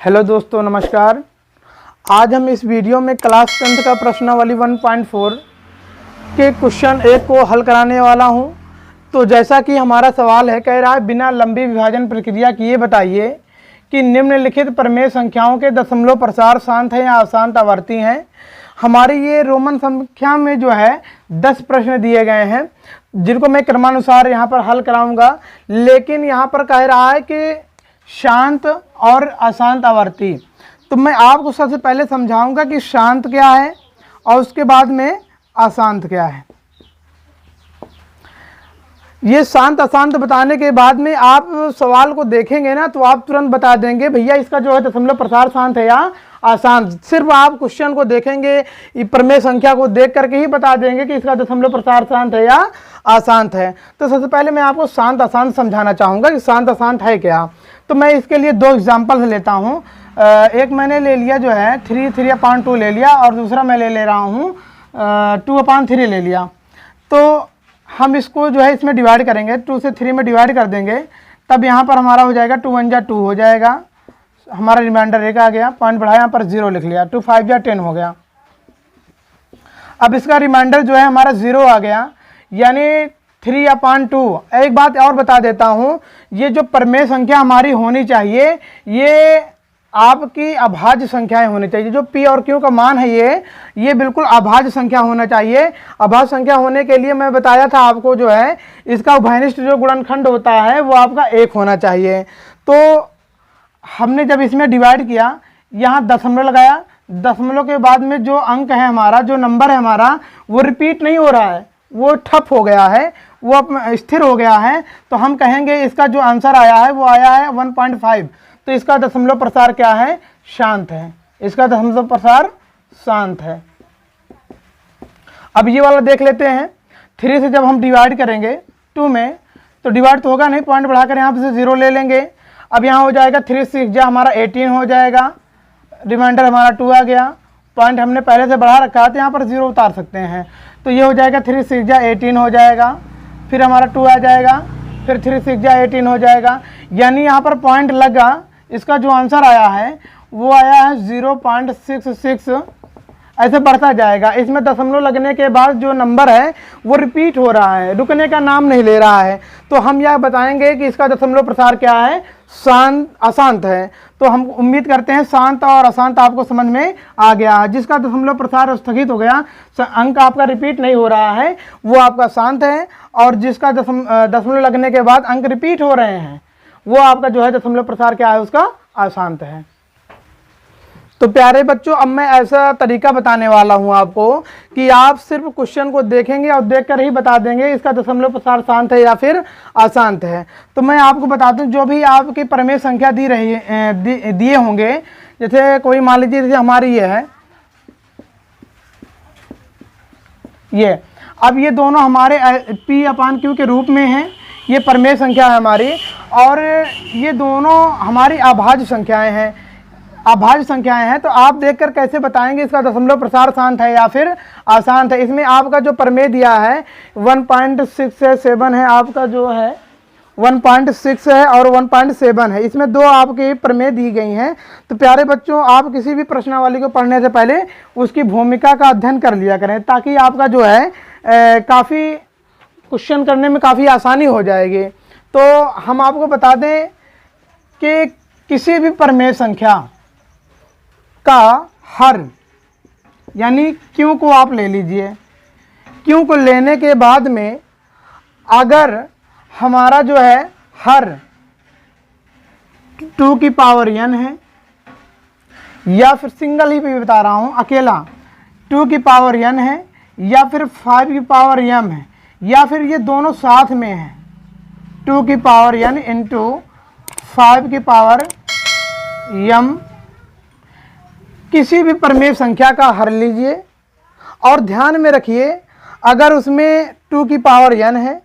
Hello दोस्तों, नमस्कार। आज हम इस वीडियो में क्लास 10th का प्रश्नावली 1.4 के क्वेश्चन 1 को हल कराने वाला हूं। तो जैसा कि हमारा सवाल है, कह रहा है बिना लंबी विभाजन प्रक्रिया किए बताइए कि निम्नलिखित प्रमेय संख्याओं के दशमलव प्रसार शांत हैं या अशांत आवर्ती हैं। हमारी ये रोमन संख्या में जो है 10 प्रश्न दिए गए हैं, जिनको मैं क्रमानुसार यहाँ पर हल कराऊंगा। लेकिन यहाँ पर कह रहा है कि शांत और अशांत आवर्ती। तो मैं आपको सबसे पहले समझाऊंगा कि शांत क्या है और उसके बाद में अशांत क्या है। ये शांत अशांत बताने के बाद में आप सवाल को देखेंगे ना, तो आप तुरंत बता देंगे भैया इसका जो है दशमलव प्रसार शांत है या अशांत। सिर्फ आप क्वेश्चन को देखेंगे, प्रमेय संख्या को देख करके ही बता देंगे कि इसका दशमलव प्रसार शांत है या अशांत है। तो सबसे पहले मैं आपको शांत अशांत समझाना चाहूँगा कि शांत अशांत है क्या। तो मैं इसके लिए 2 एग्जाम्पल लेता हूँ। एक मैंने ले लिया जो है 3/2 ले लिया, और दूसरा मैं ले रहा हूँ 2/3 ले लिया। तो हम इसको जो है इसमें डिवाइड करेंगे, 2 से 3 में डिवाइड कर देंगे, तब यहाँ पर हमारा हो जाएगा 2 1 जा 2 हो जाएगा, हमारा रिमाइंडर 1 आ गया, पॉइंट बढ़ाया, यहाँ पर 0 लिख लिया, 2 5 जा 10 हो गया। अब इसका रिमाइंडर जो है हमारा 0 आ गया, यानी 3/2। एक बात और बता देता हूँ, ये जो प्रमेय संख्या हमारी होनी चाहिए, ये आपकी अभाज्य संख्याएं होनी चाहिए। जो P और Q का मान है ये बिल्कुल अभाज्य संख्या होना चाहिए। अभाज्य संख्या होने के लिए मैं बताया था आपको, जो है इसका उभयनिष्ठ जो गुणनखंड होता है वो आपका 1 होना चाहिए। तो हमने जब इसमें डिवाइड किया, यहाँ दशमलव लगाया, दशमलव के बाद में जो अंक है हमारा, जो नंबर है हमारा, वो रिपीट नहीं हो रहा है, वो ठप हो गया है, वो स्थिर हो गया है। तो हम कहेंगे इसका जो आंसर आया है वो आया है 1.5। तो इसका दशमलव प्रसार क्या है? शांत है। इसका दशमलव प्रसार शांत है। अब ये वाला देख लेते हैं। 3 से जब हम डिवाइड करेंगे 2 में, तो डिवाइड तो होगा नहीं, पॉइंट बढ़ाकर यहाँ से 0 ले लेंगे। अब यहाँ हो जाएगा 3 6 जा हमारा 18 हो जाएगा, रिमाइंडर हमारा 2 आ गया, पॉइंट हमने पहले से बढ़ा रखा है तो यहाँ पर 0 उतार सकते हैं। तो ये हो जाएगा 3 6 जा 18 हो जाएगा, फिर हमारा 2 आ जाएगा, फिर 3 6 जा 18 हो जाएगा, यानी यहाँ पर पॉइंट लगा। इसका जो आंसर आया है वो आया है 0.66। ऐसे बढ़ता जाएगा। इसमें दशमलव लगने के बाद जो नंबर है वो रिपीट हो रहा है, रुकने का नाम नहीं ले रहा है। तो हम यह बताएंगे कि इसका दशमलव प्रसार क्या है? शांत अशांत है। तो हम उम्मीद करते हैं शांत और अशांत आपको समझ में आ गया। जिसका दशमलव प्रसार स्थगित हो गया, अंक आपका रिपीट नहीं हो रहा है, वो आपका शांत है। और जिसका दशमलव लगने के बाद अंक रिपीट हो रहे हैं, वो आपका जो है दशमलव प्रसार क्या है? उसका अशांत है। तो प्यारे बच्चों, अब मैं ऐसा तरीका बताने वाला हूं आपको कि आप सिर्फ क्वेश्चन को देखेंगे और देखकर ही बता देंगे इसका दशमलव प्रसार शांत है या फिर अशांत है। तो मैं आपको बता दूं, जो भी आपकी प्रमेय संख्या दिए होंगे, जैसे कोई मान लीजिए जैसे हमारी ये है, ये अब ये दोनों हमारे P/Q के रूप में हैं। ये प्रमेय संख्या है हमारी, और ये दोनों हमारी अभाज्य संख्याएं हैं। अभाज्य संख्याएं हैं, तो आप देखकर कैसे बताएंगे इसका दशमलव प्रसार शांत है या फिर अशांत है। इसमें आपका जो प्रमेय दिया है 1.6 है, 7 है, आपका जो है 1.6 है और 1.7 है। इसमें 2 आपकी प्रमेय दी गई हैं। तो प्यारे बच्चों, आप किसी भी प्रश्नावली को पढ़ने से पहले उसकी भूमिका का अध्ययन कर लिया करें, ताकि आपका जो है काफ़ी क्वेश्चन करने में काफ़ी आसानी हो जाएगी। तो हम आपको बता दें कि किसी भी प्रमेय संख्या का हर, यानी Q को आप ले लीजिए। Q को लेने के बाद में अगर हमारा जो है हर 2 की पावर n है, या फिर सिंगल ही भी बता रहा हूं, अकेला 2 की पावर n है, या फिर 5 की पावर m है, या फिर ये दोनों साथ में है, 2 की पावर n इंटू 5 की पावर m। किसी भी प्रमेय संख्या का हर लीजिए और ध्यान में रखिए, अगर उसमें 2 की पावर n है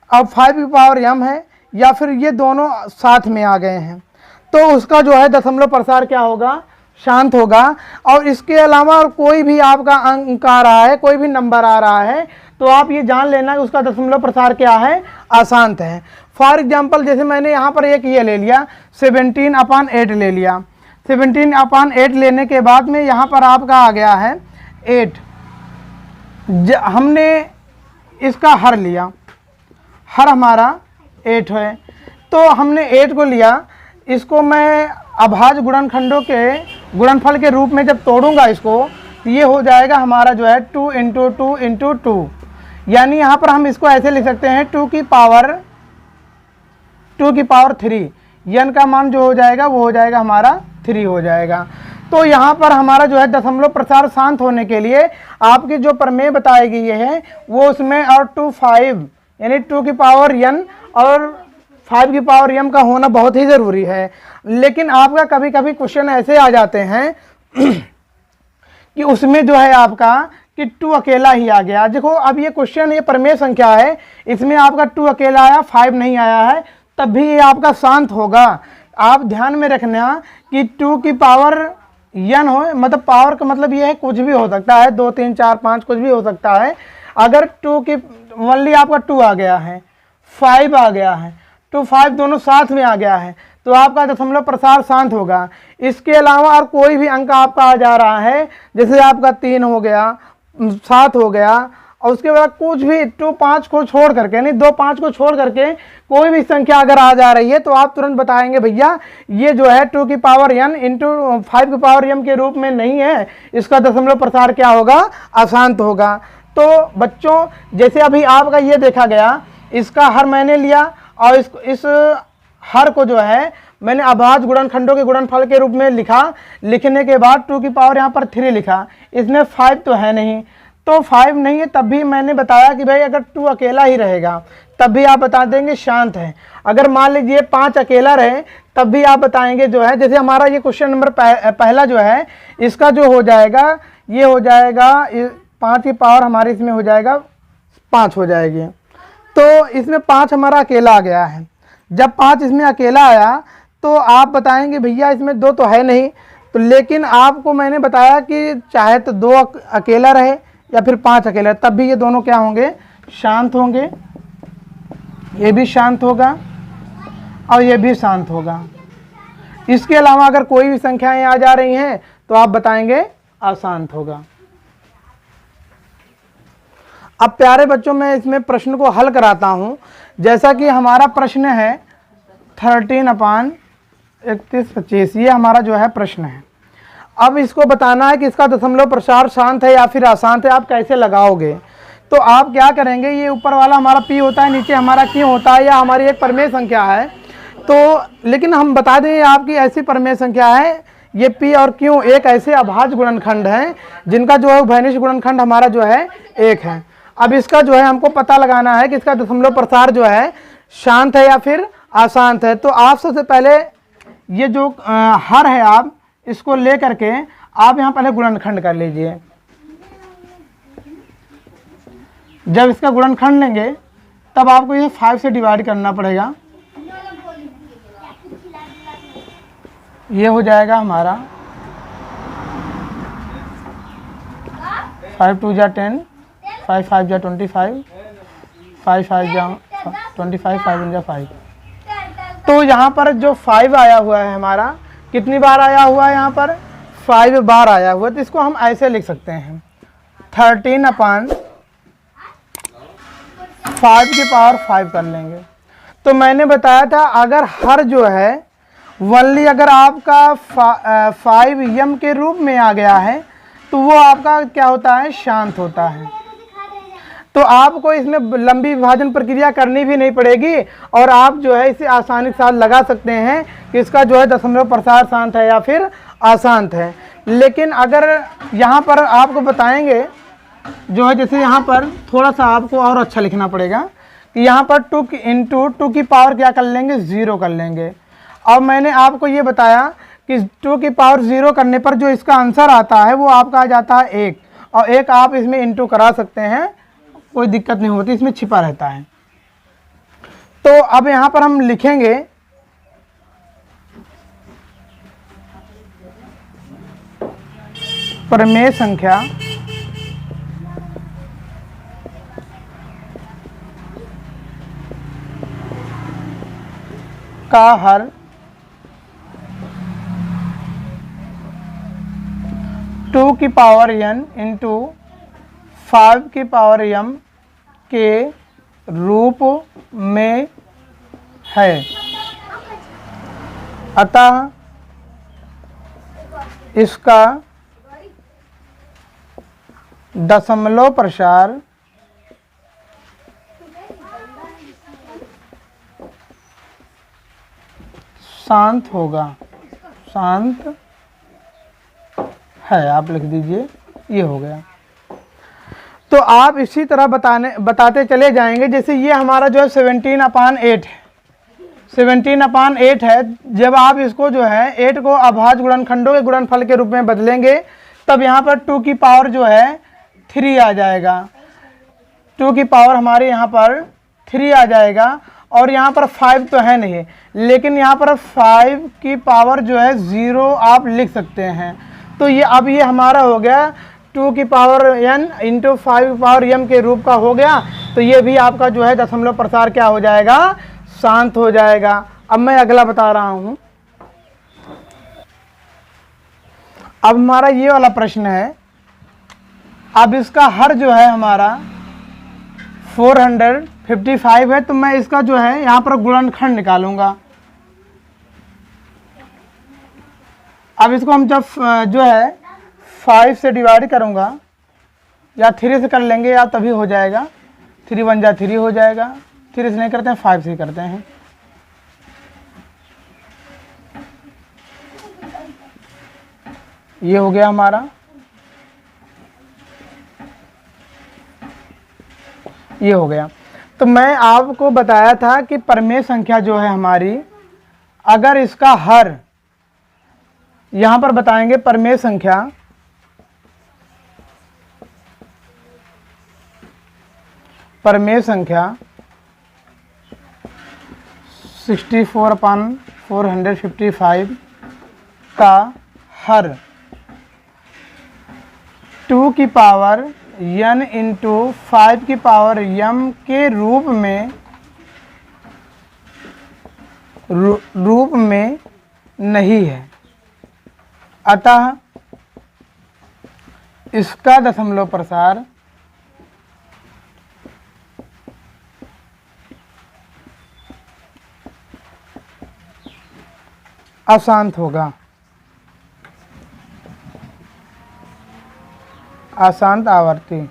और 5 की पावर m है, या फिर ये दोनों साथ में आ गए हैं, तो उसका जो है दशमलव प्रसार क्या होगा? शांत होगा। और इसके अलावा और कोई भी आपका अंक आ रहा है, कोई भी नंबर आ रहा है, तो आप ये जान लेना कि उसका दशमलव प्रसार क्या है? अशांत है। फॉर एग्जाम्पल, जैसे मैंने यहाँ पर एक ये ले लिया 17/8 ले लिया, 17/8 लेने के बाद में यहाँ पर आपका आ गया है 8। हमने इसका हर लिया, हर हमारा 8 है, तो हमने 8 को लिया, इसको मैं अभाज्य गुणनखंडों के गुणनफल के रूप में जब तोड़ूंगा इसको, ये हो जाएगा हमारा जो है 2 × 2 × 2, यानी यहाँ पर हम इसको ऐसे लिख सकते हैं 2 की पावर 3, n का मान जो हो जाएगा वो हो जाएगा हमारा 3 हो जाएगा। तो यहाँ पर हमारा जो है दशमलव प्रसार शांत होने के लिए आपकी जो प्रमेय बताई गई है वो उसमें और 2 5 यानी 2 की पावर n और 5 की पावर m का होना बहुत ही ज़रूरी है। लेकिन आपका कभी कभी क्वेश्चन ऐसे आ जाते हैं कि उसमें जो है आपका कि 2 अकेला ही आ गया। देखो अब ये क्वेश्चन, ये प्रमेय संख्या है, इसमें आपका 2 अकेला आया, 5 नहीं आया है, तब भी ये आपका शांत होगा। आप ध्यान में रखना कि 2 की पावर n हो, मतलब पावर का मतलब ये है कुछ भी हो सकता है, 2 3 4 5 कुछ भी हो सकता है। अगर 2 की ओनली आपका 2 आ गया है, 5 आ गया है, 2 5 दोनों साथ में आ गया है, तो आपका दशमलव प्रसार शांत होगा। इसके अलावा और कोई भी अंक आपका आ जा रहा है, जैसे आपका 3 हो गया, 7 हो गया, और उसके बाद कुछ भी 2 5 को छोड़ करके, नहीं 2 5 को छोड़ करके कोई भी संख्या अगर आ जा रही है, तो आप तुरंत बताएंगे भैया ये जो है 2 की पावर n × 5 की पावर m के रूप में नहीं है, इसका दशमलव प्रसार क्या होगा, अशांत होगा। तो बच्चों जैसे अभी आपका ये देखा गया, इसका हर मैंने लिया और इस हर को जो है मैंने अभाज्य गुणनखंडों के गुणनफल के रूप में लिखा, लिखने के बाद 2 की पावर यहाँ पर 3 लिखा, इसमें 5 तो है नहीं, तो 5 नहीं है, तब भी मैंने बताया कि भाई अगर 2 अकेला ही रहेगा तब भी आप बता देंगे शांत है। अगर मान लीजिए 5 अकेला रहे तब भी आप बताएंगे जो है, जैसे हमारा ये क्वेश्चन नंबर पहला जो है, इसका जो हो जाएगा ये हो जाएगा 5 की पावर हमारी इसमें हो जाएगा 5 हो जाएगी, तो इसमें 5 हमारा अकेला आ गया है। जब 5 इसमें अकेला आया तो आप बताएंगे भैया इसमें 2 तो है नहीं, तो लेकिन आपको मैंने बताया कि चाहे तो 2 अकेला रहे या फिर 5 अकेला, तब भी ये दोनों क्या होंगे, शांत होंगे। ये भी शांत होगा और ये भी शांत होगा। इसके अलावा अगर कोई भी संख्याएं आ जा रही हैं तो आप बताएंगे अशांत होगा। अब प्यारे बच्चों मैं इसमें प्रश्न को हल कराता हूं। जैसा कि हमारा प्रश्न है 13/31/25, ये हमारा जो है प्रश्न है। अब इसको बताना है कि इसका दशमलव प्रसार शांत है या फिर अशांत है, आप कैसे लगाओगे। तो आप क्या करेंगे, ये ऊपर वाला हमारा p होता है, नीचे हमारा q होता है, या हमारी एक प्रमेय संख्या है। तो लेकिन हम बता दें आपकी ऐसी प्रमेय संख्या है, ये p और q एक ऐसे अभाज्य गुणनखंड हैं जिनका जो है उभयनिष्ठ गुणनखंड हमारा जो है 1 है। अब इसका जो है हमको पता लगाना है कि इसका दशमलव प्रसार जो है शांत है या फिर अशांत है। तो आप सबसे पहले ये जो हर है, आप इसको ले करके आप यहाँ पहले गुणनखंड कर लीजिए। जब इसका गुणनखंड लेंगे तब आपको ये 5 से डिवाइड करना पड़ेगा। ये हो जाएगा हमारा 5 2 जा 10, 5 5 जा 25, 5 5 जा 25, 5 1 जा 5। तो यहाँ पर जो 5 आया हुआ है हमारा, कितनी बार आया हुआ है, यहाँ पर 5 बार आया हुआ है। तो इसको हम ऐसे लिख सकते हैं 13/5 की पावर 5 कर लेंगे। तो मैंने बताया था अगर हर जो है वनली अगर आपका 5m के रूप में आ गया है तो वो आपका क्या होता है, शांत होता है। तो आपको इसमें लंबी विभाजन प्रक्रिया करनी भी नहीं पड़ेगी और आप जो है इसे आसानी के साथ लगा सकते हैं कि इसका जो है दशमलव प्रसार शांत है या फिर अशांत है। लेकिन अगर यहाँ पर आपको बताएंगे जो है, जैसे यहाँ पर थोड़ा सा आपको और अच्छा लिखना पड़ेगा कि यहाँ पर 2 × 2 की पावर क्या कर लेंगे, 0 कर लेंगे। और मैंने आपको ये बताया कि 2 की पावर 0 करने पर जो इसका आंसर आता है वो आपका आ जाता है 1, और 1 आप इसमें इंटू करा सकते हैं, कोई दिक्कत नहीं होती, इसमें छिपा रहता है। तो अब यहाँ पर हम लिखेंगे प्रमेय संख्या का हर 2 की पावर n इंटू 5 की पावर m के रूप में है। अतः इसका दशमलव प्रसार शांत होगा, शांत है, आप लिख दीजिए, ये हो गया। तो आप इसी तरह बताते चले जाएंगे। जैसे ये हमारा जो है 17/8 है, 17/8 है। जब आप इसको जो है 8 को अभाज्य गुणनखंडों के गुणनफल के रूप में बदलेंगे तब यहाँ पर 2 की पावर जो है 3 आ जाएगा, 2 की पावर हमारे यहाँ पर 3 आ जाएगा। और यहाँ पर 5 तो है नहीं, लेकिन यहाँ पर 5 की पावर जो है 0 आप लिख सकते हैं। तो ये अब ये हमारा हो गया 2 की पावर n इंटू 5 की पावर m के रूप का हो गया। तो ये भी आपका जो है दशमलव प्रसार क्या हो जाएगा, शांत हो जाएगा। अब मैं अगला बता रहा हूँ। अब हमारा ये वाला प्रश्न है। अब इसका हर जो है हमारा 455 है, तो मैं इसका जो है यहाँ पर गुणनखंड निकालूंगा। अब इसको हम जब जो है 5 से डिवाइड करूंगा या 3 से कर लेंगे या तभी हो जाएगा। 3 1 जा 3 हो जाएगा, 3 से नहीं करते हैं, 5 से करते हैं। ये हो गया हमारा, ये हो गया। तो मैं आपको बताया था कि परमेय संख्या जो है हमारी, अगर इसका हर यहां पर बताएंगे परमेय संख्या परमेय संख्या 64/455 का हर 2 की पावर n इंटू 5 की पावर m के रूप में नहीं है। अतः इसका दशमलव प्रसार अशांत होगा, अशांत आवर्ती,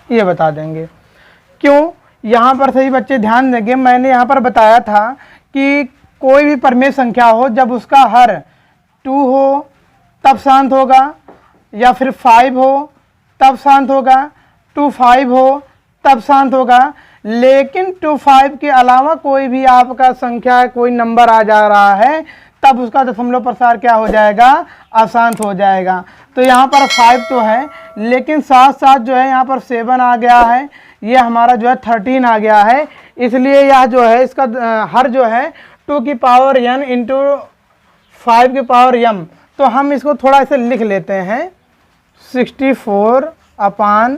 ये बता देंगे। क्यों? यहाँ पर सही बच्चे ध्यान देंगे, मैंने यहाँ पर बताया था कि कोई भी परमेय संख्या हो, जब उसका हर 2 हो तब शांत होगा, या फिर 5 हो तब शांत होगा, 2 5 हो तब शांत होगा। लेकिन 2 5 के अलावा कोई भी आपका संख्या, कोई नंबर आ जा रहा है, तब उसका दशमलव प्रसार क्या हो जाएगा, अशांत हो जाएगा। तो यहाँ पर 5 तो है, लेकिन साथ साथ जो है यहाँ पर 7 आ गया है, ये हमारा जो है 13 आ गया है। इसलिए यह जो है इसका हर जो है 2 की पावर n इंटू 5 की पावर m। तो हम इसको थोड़ा ऐसे लिख लेते हैं, 64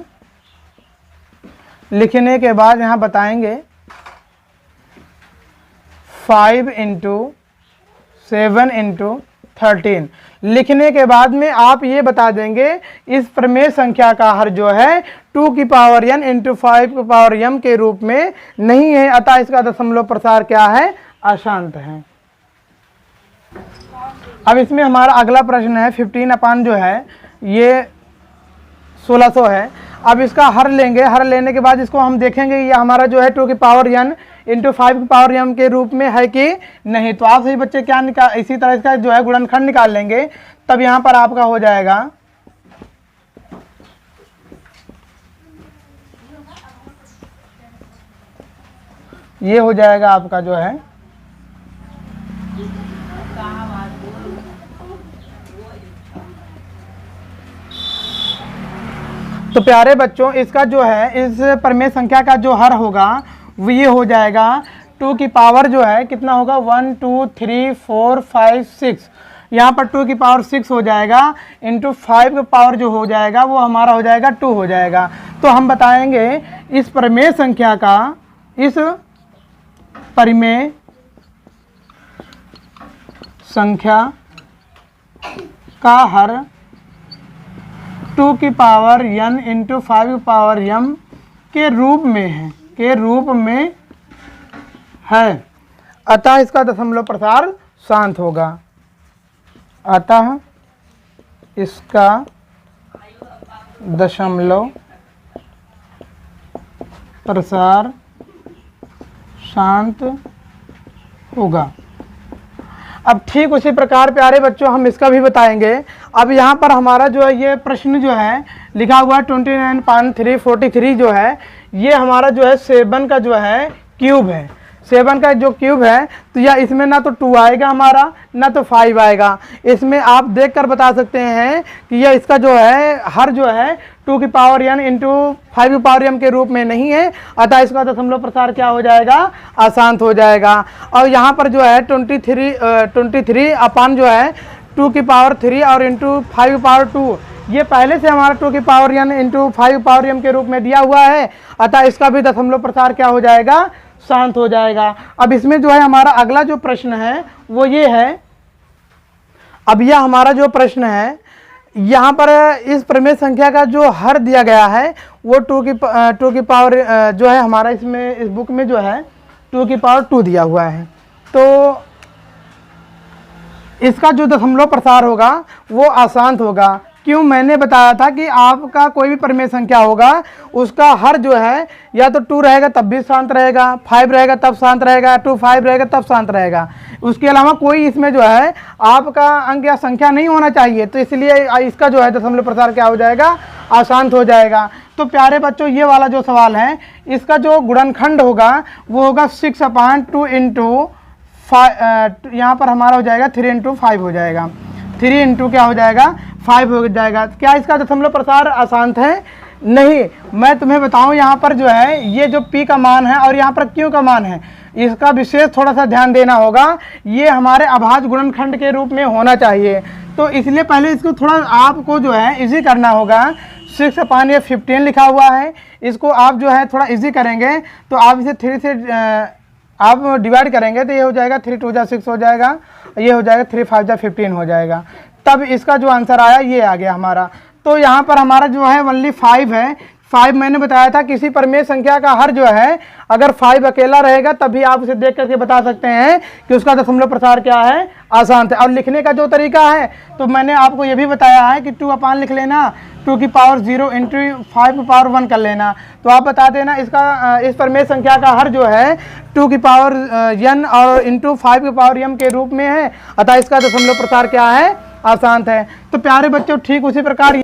लिखने के बाद यहाँ बताएंगे 5 इंटू 7 इंटू 13 लिखने के बाद में आप ये बता देंगे इस प्रमेय संख्या का हर जो है 2 की पावर n इंटू 5 की पावर m के रूप में नहीं है। अतः इसका दशमलव प्रसार क्या है, अशांत है। अब इसमें हमारा अगला प्रश्न है 15 जो है ये 1600 है। अब इसका हर लेंगे, हर लेने के बाद इसको हम देखेंगे ये हमारा जो है 2 की पावर n इंटू 5 की पावर m के रूप में है कि नहीं। तो आप सही बच्चे क्या निकाल, इसी तरह इसका जो है गुणनखंड निकाल लेंगे, तब यहाँ पर आपका हो जाएगा ये हो जाएगा आपका जो है तो प्यारे बच्चों इसका जो है इस परमेय संख्या का जो हर होगा वो ये हो जाएगा 2 की पावर जो है कितना होगा 1 2 3 4 5 6, यहाँ पर 2 की पावर 6 हो जाएगा इंटू 5 की पावर जो हो जाएगा वो हमारा हो जाएगा 2 हो जाएगा। तो हम बताएंगे इस परमेय संख्या का, इस परमेय संख्या का हर 2 की पावर n इंटू 5 की पावर m के रूप में है, अतः इसका दशमलव प्रसार शांत होगा। अतः इसका दशमलव प्रसार शांत होगा। अब ठीक उसी प्रकार प्यारे बच्चों हम इसका भी बताएंगे। अब यहाँ पर हमारा जो है ये प्रश्न जो है लिखा हुआ 29.343 जो है ये हमारा जो है 7 का जो है क्यूब है। 7 का जो क्यूब है तो यह इसमें ना तो 2 आएगा हमारा ना तो 5 आएगा। इसमें आप देखकर बता सकते हैं कि यह इसका जो है हर जो है 2 की पावर n इंटू 5 की पावर m के रूप में नहीं है, अतः इसका दशमलव प्रसार क्या हो जाएगा, अशांत हो जाएगा। और यहाँ पर जो है 23 अपान जो है 2 की पावर 3 और इंटू 5 की पावर 2 ये पहले से हमारा 2 की पावर n इंटू 5 की पावर m के रूप में दिया हुआ है, अतः इसका भी दशमलव प्रसार क्या हो जाएगा, शांत हो जाएगा। अब इसमें जो है हमारा अगला जो प्रश्न है वो ये है। अब यह हमारा जो प्रश्न है यहाँ पर इस प्रमेय संख्या का जो हर दिया गया है वो 2 की पावर जो है हमारा इसमें इस बुक में जो है 2 की पावर 2 दिया हुआ है। तो इसका जो दशमलव प्रसार होगा वो अशांत होगा। क्यों, मैंने बताया था कि आपका कोई भी प्रमेय संख्या होगा उसका हर जो है या तो 2 रहेगा तब भी शांत रहेगा, 5 रहेगा तब शांत रहेगा, 2 5 रहेगा तब शांत रहेगा। उसके अलावा कोई इसमें जो है आपका अंक या संख्या नहीं होना चाहिए, तो इसलिए इसका जो है दशमलव प्रसार क्या हो जाएगा, अशांत हो जाएगा। तो प्यारे बच्चों ये वाला जो सवाल है इसका जो गुणनखंड होगा वो होगा 6/2 इंटू 5, यहाँ पर हमारा हो जाएगा 3 इंटू 5 हो जाएगा, 3 इंटू क्या हो जाएगा 5 हो जाएगा। क्या इसका दशमलव प्रसार अशांत है? नहीं। मैं तुम्हें बताऊं यहाँ पर जो है ये जो p का मान है और यहाँ पर q का मान है इसका विशेष थोड़ा सा ध्यान देना होगा। ये हमारे अभाज्य गुणनखंड के रूप में होना चाहिए, तो इसलिए पहले इसको थोड़ा आपको जो है इजी करना होगा। 6/15 लिखा हुआ है, इसको आप जो है थोड़ा इजी करेंगे तो आप इसे 3 से आप डिवाइड करेंगे तो ये हो जाएगा 3 2 जा 6 हो जाएगा, ये हो जाएगा 3 5 जा 15 हो जाएगा। तब इसका जो आंसर आया ये आ गया हमारा। तो यहाँ पर हमारा जो है ओनली 5 है। 5 मैंने बताया था किसी प्रमेय संख्या का हर जो है अगर 5 अकेला रहेगा तभी आप उसे देख करके बता सकते हैं कि उसका दशमलव प्रसार क्या है, अशांत है। और लिखने का जो तरीका है तो मैंने आपको ये भी बताया है कि 2 अपान लिख लेना, 2 की पावर 0 इंटू 5 की पावर 1 कर लेना। तो आप बता देना इसका इस प्रमेय संख्या का हर जो है 2 की पावर n और इंटू 5 की पावर m के रूप में है, अतः इसका दशमलव प्रसार क्या है, अशांत है। तो प्यारे बच्चों ठीक उसी प्रकार